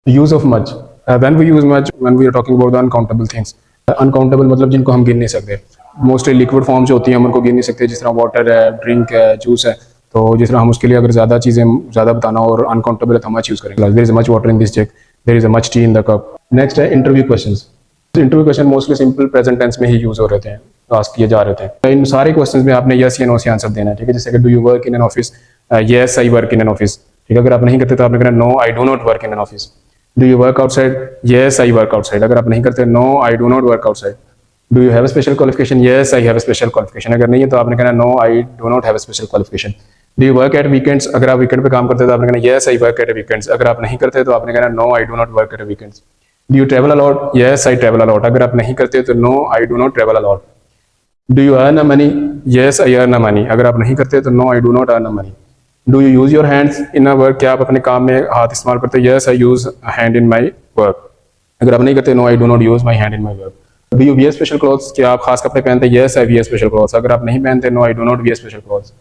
Use of much, when we use much when we are talking about the uncountable things. Uncountable मतलब जिनको हम गिन नहीं सकते, मोस्टली लिक्विड फॉर्म जो होती है हम उनको गिन नहीं सकते, जिस तरह वाटर है, ड्रिंक है, जूस है। तो जिस तरह हम उसके लिए अगर ज़्यादा चीज़ें ज़्यादा बताना हो और अनकाउंटेबल है तो हम मच यूज़ करेंगे। There is much water in this jug, there is much tea in the cup. Next है interview questions. Interview question mostly simple present tense में ही यूज हो रहे थे, आस्क किए जा रहे थे। इन सारे क्वेश्चंस में आपने यस या नो से आंसर देना है, ठीक है। जैसे कि do you work in an office, yes I work in an office, ठीक है। अगर आप नहीं करते तो आपने कहना no I do not work in an office. Do you work outside, yes I work outside. अगर आप नहीं करते no I do not work outside. Do you have special qualification, yes I have special qualification. अगर नहीं है तो आपने कहना no I do not have special qualification. Do you work at weekends, अगर आप वीकेंड पे काम करते हो तो आपने कहना yes I work at weekends. अगर आप नहीं करते तो आपने कहना no I do not work at weekends. Do you travel a lot, yes I travel a lot. अगर आप नहीं करते तो no I do not travel a lot. Do you earn a money, yes I earn a money. अगर आप नहीं करते तो no I do not earn a money. Do you use your hands in a work, क्या आप अपने काम में हाथ इस्तेमाल करते हो, yes I use hand in my work. अगर आप नहीं करते no I do not use my hand in my work. Do you wear special clothes, क्या आप खास कपड़े पहनते हैं, yes I wear special clothes. अगर आप नहीं पहनते no I do not wear special clothes.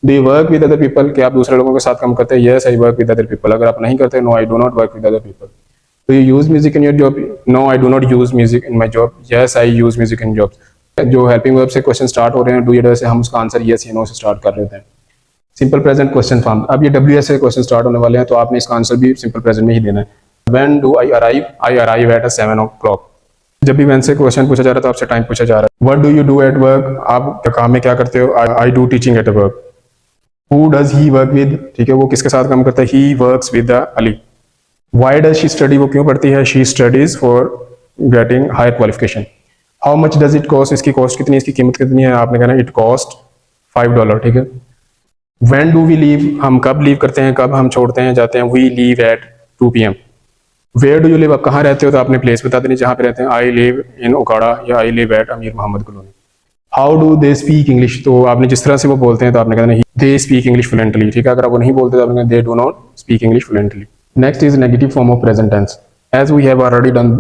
Do you work with other people, क्या आप दूसरे लोगों के साथ काम करते हैं, yes I work with other people. अगर आप नहीं करते no I do not work with other people. Do you use music in your job, no I do not use music in my job, yes I use music in job. जो helping verb से question start हो रहे हैं do या से हम उसका answer yes या नो से स्टार्ट कर रहे हैं। सिंपल प्रेजेंट क्वेश्चन फॉर्म, अब ये डब्ल्यू एस से क्वेश्चन स्टार्ट होने वाले हैं तो आपने इसका आंसर भी सिंपल प्रेजेंट में ही देना है। When do I arrive at 7 o'clock। जब भी व्हेन से क्वेश्चन पूछा जा रहा है तो आपसे टाइम पूछा जा रहा है। What do you do at work, आप काम में क्या करते हो, I do teaching at work. Who does he work with, ठीक है, वो किसके साथ काम करता है, he works with Ali. Why does she study, वो क्यों पढ़ती है, she studies for getting higher qualification. How much does it cost, इसकी कॉस्ट कितनी है, इसकी कीमत कितनी है, आपने कहना इट कॉस्ट $5, ठीक है। When do we leave, हम कब लीव करते हैं, कब हम छोड़ते हैं जाते हैं, we leave at 2 PM। Where do you live, आप कहाँ रहते हो, तो आपने प्लेस बता देनी जहाँ पे रहते हैं, I live in ओकाड़ा या I live at Amir Mohammad colony. How do they speak English, तो आपने जिस तरह से वो बोलते हैं तो आपने कहना they speak English fluently, ठीक है। अगर आप वो नहीं बोलते तो आपने कहना they do not speak English fluently। Next is negative form of present tense, as we have already done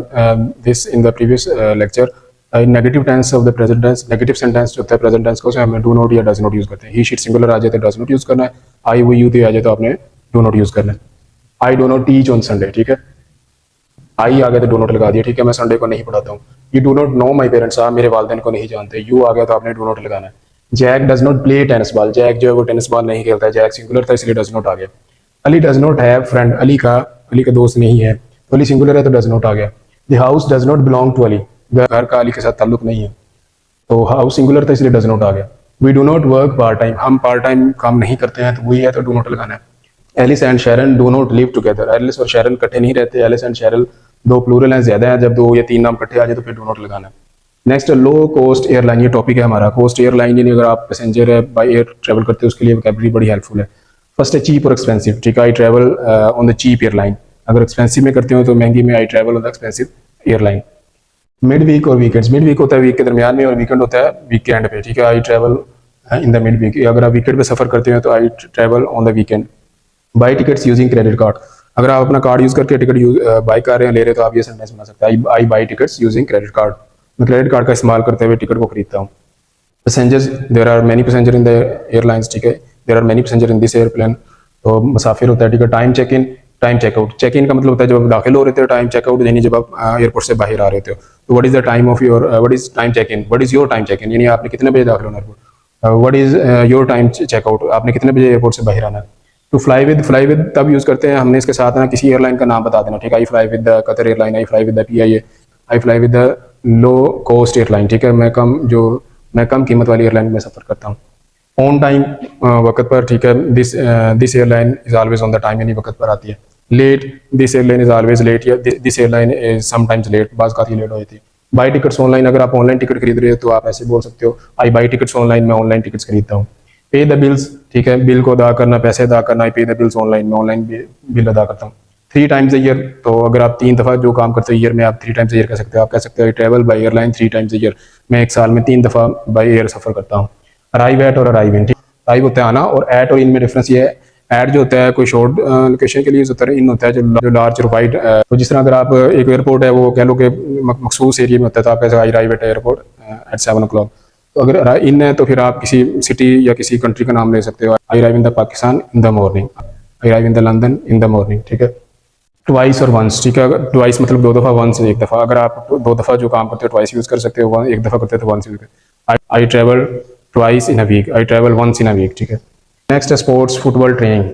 this in the previous lecture। Negative tense of the present tense, negative sentence जो होता है present tense का उसमें हमें do not या does not use करते हैं। ही sheet singular आ जाए तो डज नॉट यूज करना है, आई वो यू आ जाए तो आपने डू नॉट यूज करना है। I do not teach on Sunday, ठीक है, आई आ गया तो डू नॉट लगा दिया, ठीक है, मैं संडे को नहीं पढ़ाता हूँ। You do not know my parents, आप मेरे वालदेन को नहीं जानते, यू आ गया तो आपने डू नॉट लगाना है। Jack does not play tennis ball, Jack जो है वो टेनिस बॉल नहीं खेलता है, जैक सिंगुलर था इसलिए डज नॉट आ गया। Ali does not have friend, Ali का दोस्त नहीं है, तो अली सिंगुलर है तो डज नॉट आ गया। The house does not belong to Ali, घर का अली के साथ ताल्लुक नहीं है, तो हाउस सिंगुलर था इसलिए डज नॉट आ गया। We do not work part time, हम पार्ट टाइम काम नहीं करते हैं, तो वही है तो डू नॉट लगाना है। Alice and Sharon do not live together, Alice और शेरन इकट्ठे नहीं रहते, एलिस एंड शेरन दो प्लूरल हैं, ज्यादा है, जब 2 या 3 नाम इकट्ठे आ जाए तो फिर डू नॉट लगाना है। नेक्स्ट लो कॉस्ट एयरलाइन, ये टॉपिक है हमारा। कॉस्ट एयरलाइन यानी अगर आप पैसेंजर है बाई एयर ट्रेवल करते हो उसके लिए वोकैबुलरी बड़ी हेल्पफुल है। फर्स्ट है चीप और एक्सपेंसिव, ठीक है, I travel on the cheap airline. अगर एक्सपेंसिव में करते हो तो महंगी में, I travel on the expensive airline. Mid week और वीकेंड्स, मिड वीक होता है वीक के दरमियान में और वीकेंड होता है वीकेंड पे, ठीक है, I travel in the mid week. अगर आप वीकेंड पे सफर करते हो तो I travel on the weekend. Buy tickets using credit card, अगर आप अपना कार्ड यूज करके टिकट बाई कर रहे हैं, ले रहे हो, तो आप ये सेंटेंस बना सकते हैं, I buy tickets using credit card, मैं क्रेडिट कार्ड का इस्तेमाल करते हुए टिकट को खरीदता हूँ। Passengers, there are many passenger in the airlines, ठीक है, there are many passenger in this airplane, तो मुसाफिर होता है, ठीक है। Time check in, time checkout, check in का मतलब होता है जब आप दाखिल हो रहे थे, टाइम चेकआउट यानी जब आप एयरपोर्ट से बाहर आ रहे थे। तो what is the time of your, what is time check in, what is your time check in, यानी आपने कितने बजे दाखिल होना airport, what is your time checkout, आपने कितने बजे एयरपोर्ट से बाहर आना है। टू फ्लाई विद तब यूज करते हैं हमने इसके साथ ना किसी एयरलाइन का नाम बता देना, ठीक है, आई fly with the Qatar airline, I fly with the PIA, I fly with the low cost airline, ठीक है, मैं कम कीमत वाली एयरलाइन में सफर करता हूँ। ऑन टाइम, वक्त पर, ठीक है, this airline is always on the time यानी वक्त पर आती है। Late, this airline is always late या this airline is sometimes late, बाज़ काफ़ी लेट हो जाती है। बाई टिकट्स ऑनलाइन, अगर आप ऑनलाइन टिकट खरीद रहे हो तो आप ऐसे बोल सकते हो, आई बाई टिकट्स ऑनलाइन, मैं ऑनलाइन टिकट्स खरीदता हूँ। पे द बिल्स, ठीक है, बिल को अदा करना, पैसे अदा करना, आई पे द बिल्स ऑनलाइन, मैं ऑनलाइन बिल अदा करता हूँ। 3 times a year, तो अगर आप 3 दफ़ा जो काम करते हो ईयर में, आप 3 times a year कह सकते हो, आप कह सकते हो I travel by airline 3 times a year, मैं एक साल में 3 दफ़ा बाई एयर सफर करता हूँ। अराइव एट और अराइव इन, अराइव होता है आना और एट और इन में डिफरेंस ये है, एट जो होता है कोई शॉर्ट लोकेशन के लिए यूज होता है, इन होता है जो लार्ज और वाइड। तो जिस तरह अगर आप एक एयरपोर्ट है वो कह लो कि मखसूस एरिया में होता है तो आप कैसे आई arrive at airport at 7 o'clock। तो अगर इन है तो फिर आप किसी सिटी या किसी कंट्री का नाम ले सकते हो, आई arrive in the Pakistan in the morning, I arrive in the London in the morning, ठीक है। ट्वाइस और वंस, ठीक है। ट्वाइस मतलब 2 दफ़ा, वंस एक दफ़ा। अगर आप 2 दफ़ा जो काम करते हो ट्वाइस यूज़ कर सकते हो, एक दफ़ा करते हो तो वंस यूज़ कर। I travel twice in a week, I travel once in a week, ठीक है। नेक्स्ट है स्पोर्ट्स फुटबॉल ट्रेनिंग।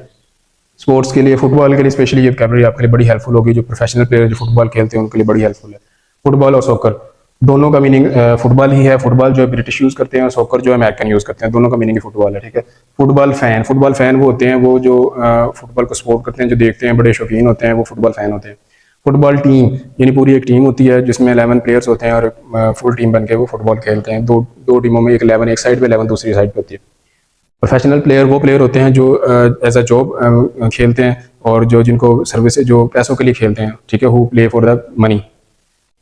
स्पोर्ट्स के लिए, फुटबॉल के लिए स्पेशली ये वोकैबुलरी आपके लिए बड़ी हेल्पफुल होगी। जो प्रोफेशनल प्लेयर जो फुटबॉल खेलते हैं उनके लिए बड़ी हेल्पफुल है। फुटबॉल और सॉकर दोनों का मीनिंग फुटबॉल ही है। फुटबॉल जो है ब्रिटिश यूज़ करते हैं और सॉकर जो है अमेरिकन यूज़ करते हैं। दोनों का मीनिंग ही फुटबॉल है, ठीक है। फुटबॉल फैन वो होते हैं वो जो फुटबॉल को सपोर्ट करते हैं, जो देखते हैं, बड़े शौकीन होते हैं, वो फुटबॉल फैन होते हैं। फुटबॉल टीम यानी पूरी एक टीम होती है जिसमें 11 प्लेयर्स होते हैं और फुल टीम बन के वो फुटबॉल खेलते हैं। दो टीमों में, एक 11 एक साइड पे, 11 दूसरी साइड पे होती है। प्रोफेशनल प्लेयर वो प्लेयर होते हैं जो एज अ जॉब खेलते हैं और जो जिनको सर्विस जो पैसों के लिए खेलते हैं, ठीक है, who play for the money.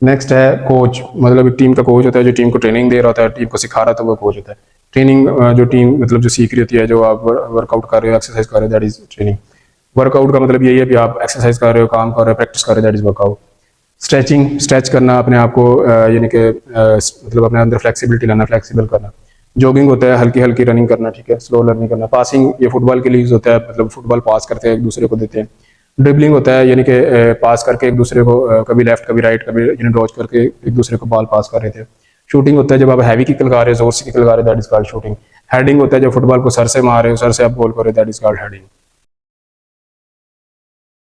Next है कोच, मतलब एक टीम का कोच होता है जो टीम को ट्रेनिंग दे रहा होता है, टीम को सिखा रहा था, वो कोच होता है। ट्रेनिंग जो टीम मतलब जो सीख रही होती है, जो आप वर्कआउट कर रहे हो, एक्सरसाइज कर रहे हो, दैट इज ट्रेनिंग। वर्कआउट का मतलब यही है कि आप एक्सरसाइज कर रहे हो, काम कर रहे हो, प्रैक्टिस कर रहे हो, that is workout. Stretching, stretch करना अपने आप को, यानी कि मतलब अपने अंदर फ्लेक्सिबिलिटी लाना, फ्लेक्सिबल करना। जॉगिंग होता है हल्की हल्की रनिंग करना, ठीक है, स्लो रनिंग करना। पासिंग ये फुटबॉल के लिए यूज होता है, मतलब फुटबॉल पास करते हैं एक दूसरे को देते हैं। ड्रिबलिंग होता है यानी कि पास करके एक दूसरे को कभी लेफ्ट कभी राइट कभी यानी डॉज करके एक दूसरे को बॉल पास कर रहे थे। शूटिंग होता है जब आप हैवी किक लगा रहे हो, जोर से किक लगा रहे हो, that is called shooting. Heading होता है जब फुटबॉल को सर से मार रहे हो, सर से आप गोल कर रहे हो, दैट इज कॉल्ड हेडिंग।